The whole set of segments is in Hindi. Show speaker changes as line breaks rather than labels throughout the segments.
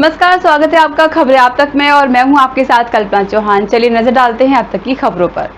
नमस्कार, स्वागत है आपका खबरें आप तक में और मैं हूं आपके साथ कल्पना चौहान। चलिए नजर डालते हैं अब तक की खबरों पर।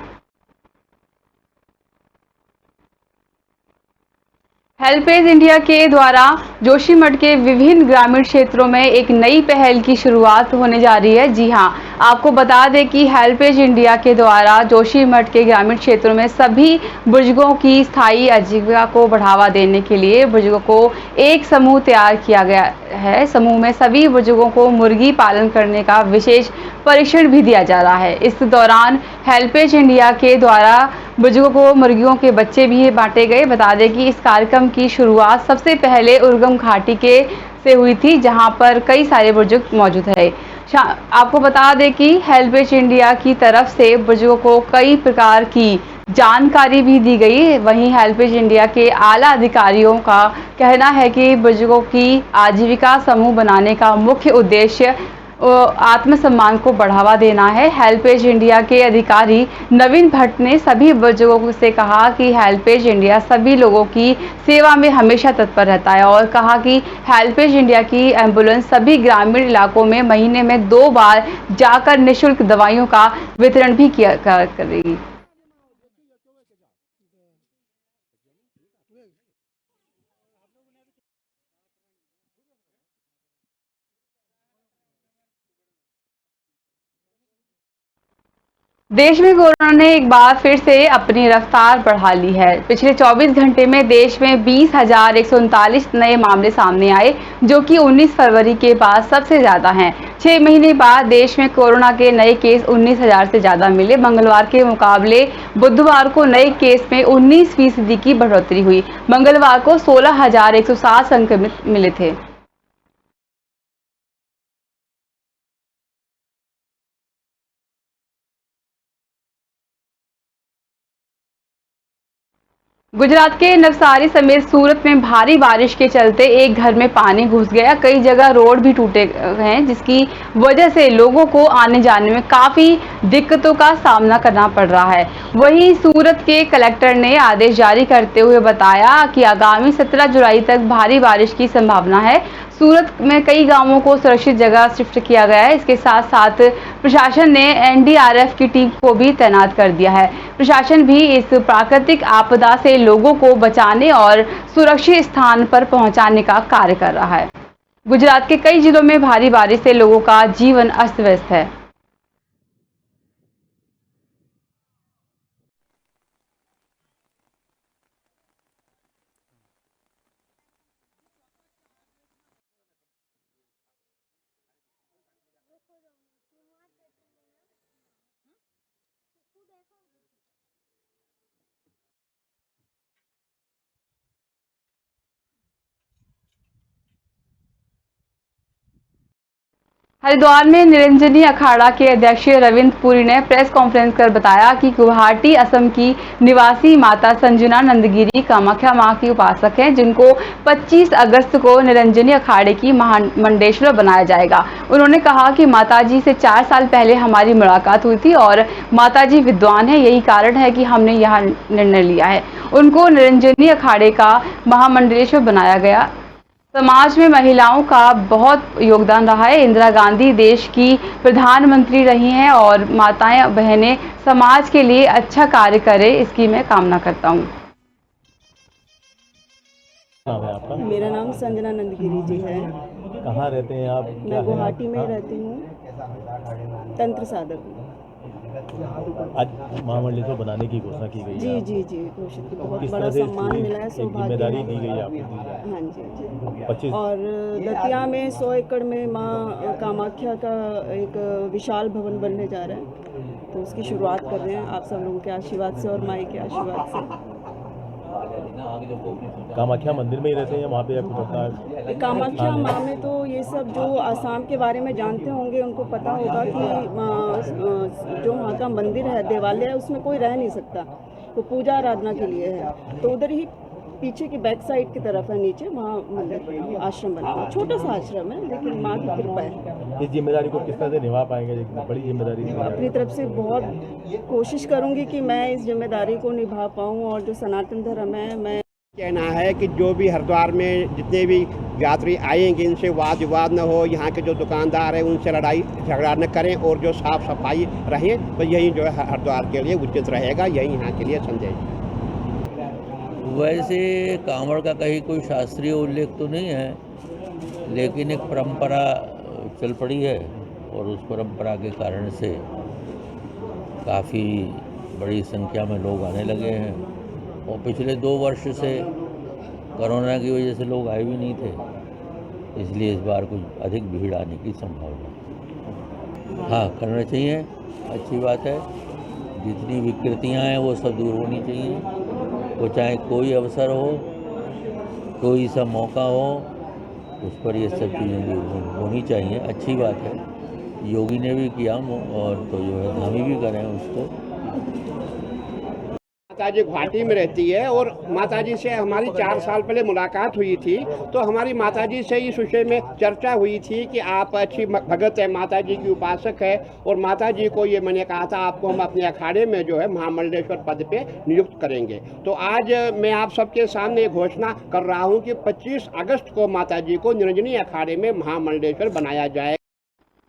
हेल्पेज इंडिया के द्वारा जोशीमठ के विभिन्न ग्रामीण क्षेत्रों में एक नई पहल की शुरुआत होने जा रही है। जी हां, आपको बता दें कि हेल्पेज इंडिया के द्वारा जोशीमठ के ग्रामीण क्षेत्रों में सभी बुजुर्गों की स्थायी आजीविका को बढ़ावा देने के लिए बुजुर्गों को एक समूह तैयार किया गया है। समूह में सभी बुजुर्गों को मुर्गी पालन करने का विशेष प्रशिक्षण भी दिया जा रहा है। इस दौरान हेल्पेज इंडिया के द्वारा बुजुर्गों को मुर्गियों के बच्चे भी बांटे गए। बता दें कि इस कार्यक्रम की शुरुआत सबसे पहले उर्गम घाटी के से हुई थी, जहां पर कई सारे बुजुर्ग मौजूद है। आपको बता दें कि हेल्पेज इंडिया की तरफ से बुजुर्गों को कई प्रकार की जानकारी भी दी गई। वहीं हेल्पेज इंडिया के आला अधिकारियों का कहना है कि बुजुर्गों की आजीविका समूह बनाने का मुख्य उद्देश्य आत्मसम्मान को बढ़ावा देना है। हेल्पेज इंडिया के अधिकारी नवीन भट्ट ने सभी बुजुर्गों से कहा कि हेल्पेज इंडिया सभी लोगों की सेवा में हमेशा तत्पर रहता है और कहा कि हेल्पेज इंडिया की एम्बुलेंस सभी ग्रामीण इलाकों में महीने में 2 बार जाकर निःशुल्क दवाइयों का वितरण भी किया करेगी। देश में कोरोना ने एक बार फिर से अपनी रफ्तार बढ़ा ली है। पिछले 24 घंटे में देश में 20,139 नए मामले सामने आए, जो कि 19 फरवरी के बाद सबसे ज्यादा हैं। 6 महीने बाद देश में कोरोना के नए केस 19,000 से ज्यादा मिले। मंगलवार के मुकाबले बुधवार को नए केस में 19% की बढ़ोतरी हुई। मंगलवार को 16,107 संक्रमित मिले थे। गुजरात के नवसारी समेत सूरत में भारी बारिश के चलते एक घर में पानी घुस गया। कई जगह रोड भी टूटे हैं, जिसकी वजह से लोगों को आने जाने में काफी दिक्कतों का सामना करना पड़ रहा है। वहीं सूरत के कलेक्टर ने आदेश जारी करते हुए बताया कि आगामी 17 जुलाई तक भारी बारिश की संभावना है। सूरत में कई गांवों को सुरक्षित जगह शिफ्ट किया गया है। इसके साथ साथ प्रशासन ने एनडीआरएफ की टीम को भी तैनात कर दिया है। प्रशासन भी इस प्राकृतिक आपदा से लोगों को बचाने और सुरक्षित स्थान पर पहुंचाने का कार्य कर रहा है। गुजरात के कई जिलों में भारी बारिश से लोगों का जीवन अस्त व्यस्त है। हरिद्वार में निरंजनी अखाड़ा के अध्यक्ष रविंद्र पुरी ने प्रेस कॉन्फ्रेंस कर बताया कि गुवाहाटी असम की निवासी माता संजना नंदगिरी कामाख्या मां की उपासक हैं, जिनको 25 अगस्त को निरंजनी अखाड़े की महामंडेश्वर बनाया जाएगा। उन्होंने कहा कि माताजी से 4 साल पहले हमारी मुलाकात हुई थी और माताजी विद्वान है, यही कारण है कि हमने यह निर्णय लिया है। उनको निरंजनी अखाड़े का महामंडलेश्वर बनाया गया। समाज में महिलाओं का बहुत योगदान रहा है। इंदिरा गांधी देश की प्रधानमंत्री रही हैं और माताएं बहनें समाज के लिए अच्छा कार्य करें, इसकी मैं कामना करता हूं।
नाम है आपका?
मेरा नाम संजना नंदगिरी जी है।
कहाँ रहते हैं आप?
मैं गुवाहाटी में रहती हूँ, तंत्र साधक हूँ।
आज महामंडलेश्वर बनाने की घोषणा की गई
जी
है।
जी जी, घोषित की बहुत
किस
बड़ा
तरह से
सम्मान मिला है, सौभाग्य
जिम्मेदारी
है।
दी गई है आपको?
हाँ जी जी।
25
और दतिया में 100 एकड़ में माँ कामाख्या का एक विशाल भवन बनने जा रहा है, तो उसकी शुरुआत कर रहे हैं आप सब लोगों के आशीर्वाद से और माई के आशीर्वाद से।
कामाख्या मंदिर में ही रहते हैं, वहाँ पे आपको पता है?
कामाख्या माँ में तो ये सब जो आसाम के बारे में जानते होंगे उनको पता होगा कि जो वहाँ का मंदिर है, देवालय है, उसमें कोई रह नहीं सकता, वो पूजा आराधना के लिए है। तो उधर ही पीछे की बैक साइड की तरफ है, नीचे वहाँ मंदिर आश्रम बना हुआ, छोटा सा आश्रम है, लेकिन माँ की कृपा है।
इस जिम्मेदारी को किस तरह से निभा पाएंगे? बड़ी जिम्मेदारी है।
अपनी तरफ से बहुत कोशिश करूँगी कि मैं इस जिम्मेदारी को निभा पाऊँ और जो सनातन धर्म है, मैं
कहना है कि जो भी हरिद्वार में जितने भी यात्री आएंगे इनसे वाद विवाद न हो, यहाँ के जो दुकानदार हैं उनसे लड़ाई झगड़ा न करें और जो साफ सफाई रहें, तो यही जो है हरिद्वार के लिए उचित रहेगा, यही यहाँ के लिए संदेश।
वैसे कांवड़ का कहीं कोई शास्त्रीय उल्लेख तो नहीं है, लेकिन एक परंपरा चल पड़ी है और उस परंपरा के कारण से काफ़ी बड़ी संख्या में लोग आने लगे हैं। और पिछले 2 वर्ष से कोरोना की वजह से लोग आए भी नहीं थे, इसलिए इस बार कुछ अधिक भीड़ आने की संभावना है। हाँ, करना चाहिए, अच्छी बात है। जितनी विकृतियाँ हैं वो सब दूर होनी चाहिए। वो चाहे कोई अवसर हो, कोई सा मौका हो, उस पर ये सब चीज़ें दूर होनी चाहिए। अच्छी बात है, योगी ने भी किया और तो जो है धामी भी करें उसको।
माताजी गुवाहाटी में रहती है और माताजी से हमारी 4 साल पहले मुलाकात हुई थी, तो हमारी माताजी से इस विषय में चर्चा हुई थी कि आप अच्छी भगत है, माताजी की उपासक है, और माताजी को ये मैंने कहा था आपको हम अपने अखाड़े में जो है महामंडलेश्वर पद पे नियुक्त करेंगे। तो आज मैं आप सबके सामने घोषणा कर रहा हूँ कि 25 अगस्त को माताजी को निरंजनी अखाड़े में महामंडलेश्वर बनाया जाए।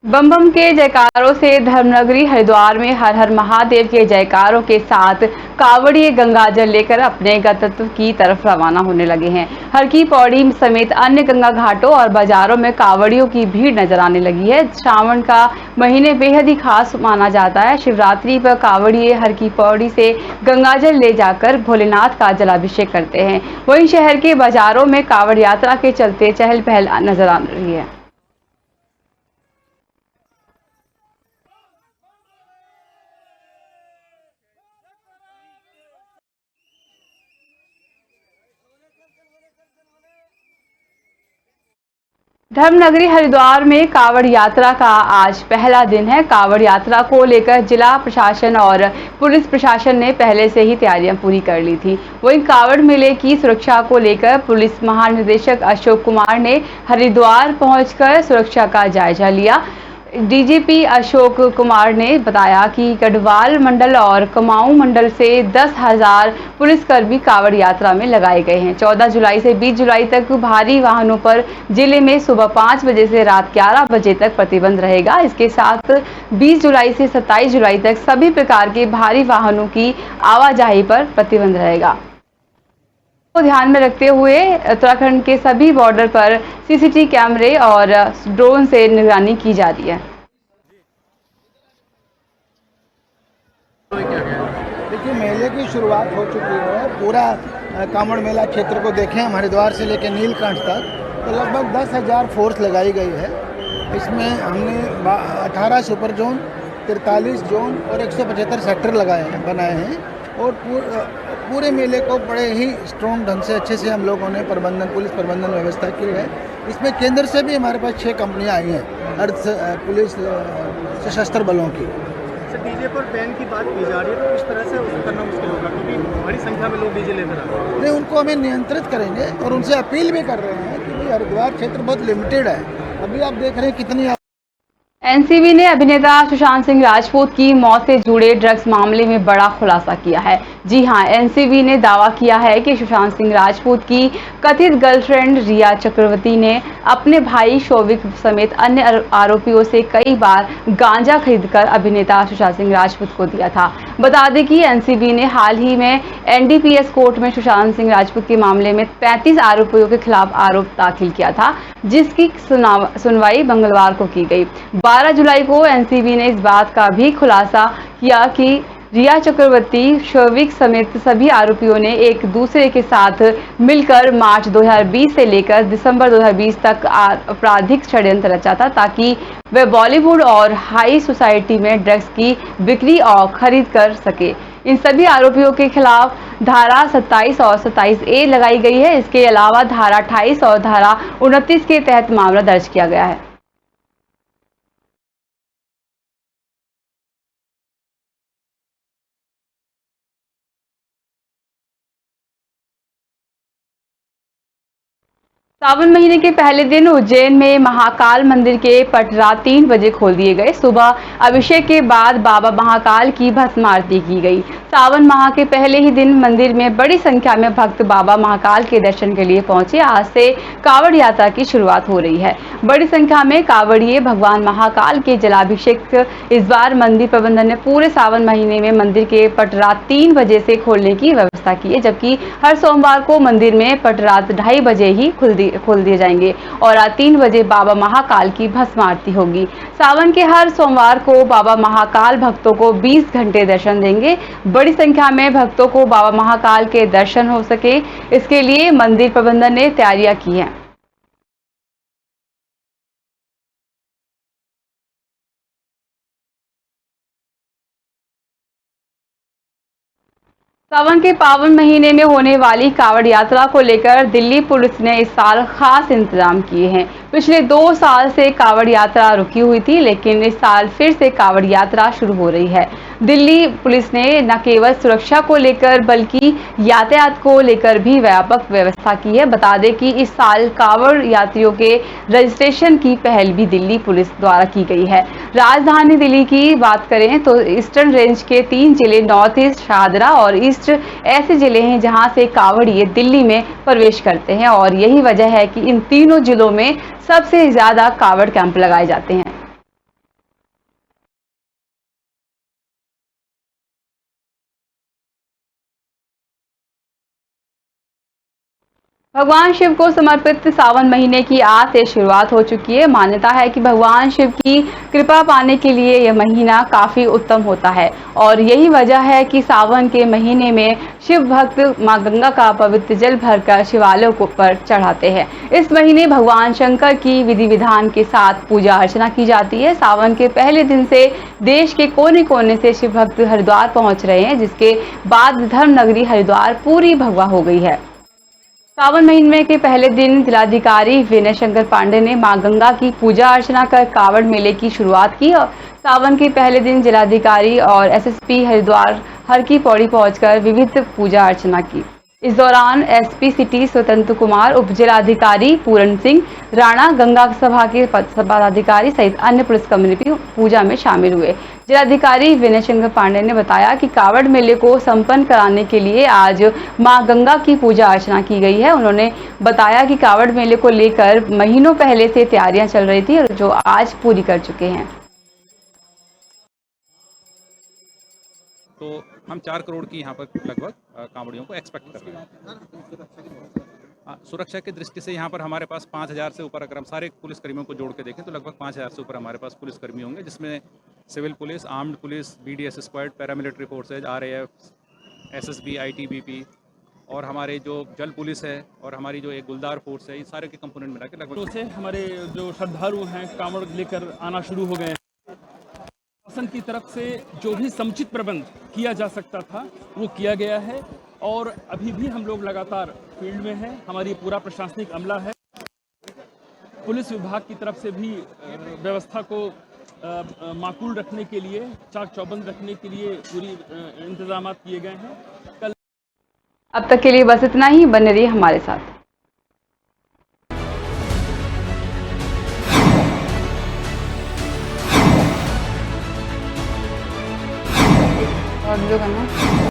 बम बम के जयकारों से धर्मनगरी हरिद्वार में हर हर महादेव के जयकारों के साथ कावड़िए गंगाजल लेकर अपने गंतव्य की तरफ रवाना होने लगे हैं। हर की पौड़ी समेत अन्य गंगा घाटों और बाजारों में कावड़ियों की भीड़ नजर आने लगी है। श्रावण का महीने बेहद ही खास माना जाता है। शिवरात्रि पर कावड़िए हर की पौड़ी से गंगाजल ले जाकर भोलेनाथ का जलाभिषेक करते हैं। वहीं शहर के बाजारों में कावड़ यात्रा के चलते चहल पहल नजर आ रही है। धर्मनगरी हरिद्वार में कावड़ यात्रा का आज पहला दिन है। कावड़ यात्रा को लेकर जिला प्रशासन और पुलिस प्रशासन ने पहले से ही तैयारियां पूरी कर ली थी। वहीं कावड़ मेले की सुरक्षा को लेकर पुलिस महानिदेशक अशोक कुमार ने हरिद्वार पहुंचकर सुरक्षा का जायजा लिया। डीजीपी अशोक कुमार ने बताया कि गढ़वाल मंडल और कुमाऊं मंडल से 10,000 पुलिसकर्मी कावड़ यात्रा में लगाए गए हैं। 14 जुलाई से 20 जुलाई तक भारी वाहनों पर जिले में सुबह 5 बजे से रात 11 बजे तक प्रतिबंध रहेगा। इसके साथ 20 जुलाई से 27 जुलाई तक सभी प्रकार के भारी वाहनों की आवाजाही पर प्रतिबंध रहेगा। को ध्यान में रखते हुए उत्तराखंड के सभी बॉर्डर पर सीसीटीवी कैमरे और ड्रोन से निगरानी की जा रही है।
देखिए, मेले की शुरुआत हो चुकी है। पूरा कांवड़ मेला क्षेत्र को देखें, हम हरिद्वार से लेकर नीलकंठ तक, तो लगभग 10,000 फोर्स लगाई गई है। इसमें हमने 18 सुपर जोन, 43 जोन और 175 सेक्टर बनाए हैं और पूरे मेले को बड़े ही स्ट्रॉन्ग ढंग से अच्छे से हम लोगों ने पुलिस प्रबंधन व्यवस्था की है। इसमें केंद्र से भी हमारे पास 6 कंपनियां आई हैं पुलिस सशस्त्र बलों की।
सर, डीजे पर बैन की बात की जा रही है, तो इस तरह से उसको करना मुश्किल होगा क्योंकि बड़ी संख्या में लोग डीजे लेकर आ रहे हैं।
नहीं, उनको हमें नियंत्रित करेंगे और उनसे अपील भी कर रहे हैं क्योंकि हरिद्वार क्षेत्र बहुत लिमिटेड है। अभी आप देख रहे हैं कितनी।
एनसीबी ने अभिनेता सुशांत सिंह राजपूत की मौत से जुड़े ड्रग्स मामले में बड़ा खुलासा किया है। जी हां, एनसीबी ने दावा किया है कि सुशांत सिंह राजपूत की कथित गर्लफ्रेंड रिया चक्रवर्ती ने अपने भाई शोविक समेत अन्य आरोपियों से कई बार गांजा खरीदकर अभिनेता सुशांत सिंह राजपूत को दिया था। बता दें कि एनसीबी ने हाल ही में एनडीपीएस कोर्ट में सुशांत सिंह राजपूत के मामले में 35 आरोपियों के खिलाफ आरोप दाखिल किया था, जिसकी सुनवाई मंगलवार को की गई। 12 जुलाई को एनसीबी ने इस बात का भी खुलासा किया कि रिया चक्रवर्ती, शोविक समेत सभी आरोपियों ने एक दूसरे के साथ मिलकर मार्च 2020 से लेकर दिसंबर 2020 तक आपराधिक षड्यंत्र रचा था ताकि वे बॉलीवुड और हाई सोसाइटी में ड्रग्स की बिक्री और खरीद कर सके। इन सभी आरोपियों के खिलाफ धारा 27 और 27A लगाई गई है। इसके अलावा धारा 28 और धारा 29 के तहत मामला दर्ज किया गया है। सावन महीने के पहले दिन उज्जैन में महाकाल मंदिर के पट रात 3 बजे खोल दिए गए। सुबह अभिषेक के बाद बाबा महाकाल की भस्म आरती की गई। सावन माह के पहले ही दिन मंदिर में बड़ी संख्या में भक्त बाबा महाकाल के दर्शन के लिए पहुंचे। आज से कावड़ यात्रा की शुरुआत हो रही है। बड़ी संख्या में कावड़िए भगवान महाकाल के जलाभिषेक इस बार मंदिर प्रबंधन ने पूरे सावन महीने में मंदिर के पट रात 3 बजे से खोलने की व्यवस्था की है, जबकि हर सोमवार को मंदिर में पट रात 2:30 बजे ही खोल दिए जाएंगे और आज 3 बजे बाबा महाकाल की भस्म आरती होगी। सावन के हर सोमवार को बाबा महाकाल भक्तों को 20 घंटे दर्शन देंगे। बड़ी संख्या में भक्तों को बाबा महाकाल के दर्शन हो सके, इसके लिए मंदिर प्रबंधन ने तैयारियां की हैं। सावन के पावन महीने में होने वाली कावड़ यात्रा को लेकर दिल्ली पुलिस ने इस साल खास इंतजाम किए हैं। पिछले 2 साल से कावड़ यात्रा रुकी हुई थी, लेकिन इस साल फिर से कावड़ यात्रा शुरू हो रही है। दिल्ली पुलिस ने न केवल सुरक्षा को लेकर बल्कि यातायात को लेकर भी व्यापक व्यवस्था की है। बता दें कि इस साल कावड़ यात्रियों के रजिस्ट्रेशन की पहल भी दिल्ली पुलिस द्वारा की गई है। राजधानी दिल्ली की बात करें तो ईस्टर्न रेंज के 3 जिले नॉर्थ ईस्ट, शाहदरा और ईस्ट ऐसे जिले हैं जहां से कावड़िए दिल्ली में प्रवेश करते हैं और यही वजह है कि इन तीनों जिलों में सबसे ज्यादा कावड़ कैंप लगाए जाते हैं। भगवान शिव को समर्पित सावन महीने की आज से शुरुआत हो चुकी है। मान्यता है कि भगवान शिव की कृपा पाने के लिए यह महीना काफी उत्तम होता है और यही वजह है कि सावन के महीने में शिव भक्त मां गंगा का पवित्र जल भरकर शिवालयों पर चढ़ाते हैं। इस महीने भगवान शंकर की विधि विधान के साथ पूजा अर्चना की जाती है। सावन के पहले दिन से देश के कोने कोने से शिव भक्त हरिद्वार पहुंच रहे हैं, जिसके बाद धर्म नगरी हरिद्वार पूरी भगवा हो गई है। सावन महीने के पहले दिन जिलाधिकारी विनय शंकर पांडे ने मां गंगा की पूजा अर्चना कर कावड़ मेले की शुरुआत की और सावन के पहले दिन जिलाधिकारी और एसएसपी हरिद्वार हर की पौड़ी पहुंचकर विविध पूजा अर्चना की। इस दौरान एसपी सिटी स्वतंत्र कुमार, उप जिलाधिकारी पूरन सिंह राणा, गंगा सभा के पदाधिकारी सहित अन्य पुलिसकर्मी भी पूजा में शामिल हुए। जिलाधिकारी विनय शंकर पांडे ने बताया कि कावड़ मेले को संपन्न कराने के लिए आज मां गंगा की पूजा अर्चना की गई है। उन्होंने बताया कि कावड़ मेले को लेकर महीनों पहले से तैयारियां चल रही थी और जो आज पूरी कर चुके हैं।
तो हम 4 करोड़ की यहाँ पर लगभग कांवड़ियों को एक्सपेक्ट कर रहे हैं। सुरक्षा की दृष्टि से यहाँ पर हमारे पास 5000 से ऊपर, अगर हम सारे पुलिसकर्मियों को जोड़ के देखें तो लगभग 5000 से ऊपर हमारे पास पुलिसकर्मी होंगे, जिसमें civil police, armed police, BDS squad, paramilitary forces, RAF, SSB, ITBP और हमारे जो जल पुलिस है और हमारी जो एक गुलदार फोर्स है, ये सारे के कंपोनेंट मिला के लगभग
से हमारे जो श्रद्धालु हैं कांवड़ लेकर आना शुरू हो गए। शासन की तरफ से जो भी समुचित प्रबंध किया जा सकता था वो किया गया है और अभी भी हम लोग लगातार फील्ड में हैं। हमारी पूरा प्रशासनिक अमला है। पुलिस विभाग की तरफ से भी व्यवस्था को माकूल रखने के लिए, चाक चौबंद रखने के लिए पूरी इंतजाम किए गए हैं। कल
अब तक के लिए बस इतना ही। बने रहिए हमारे साथ। और जो करना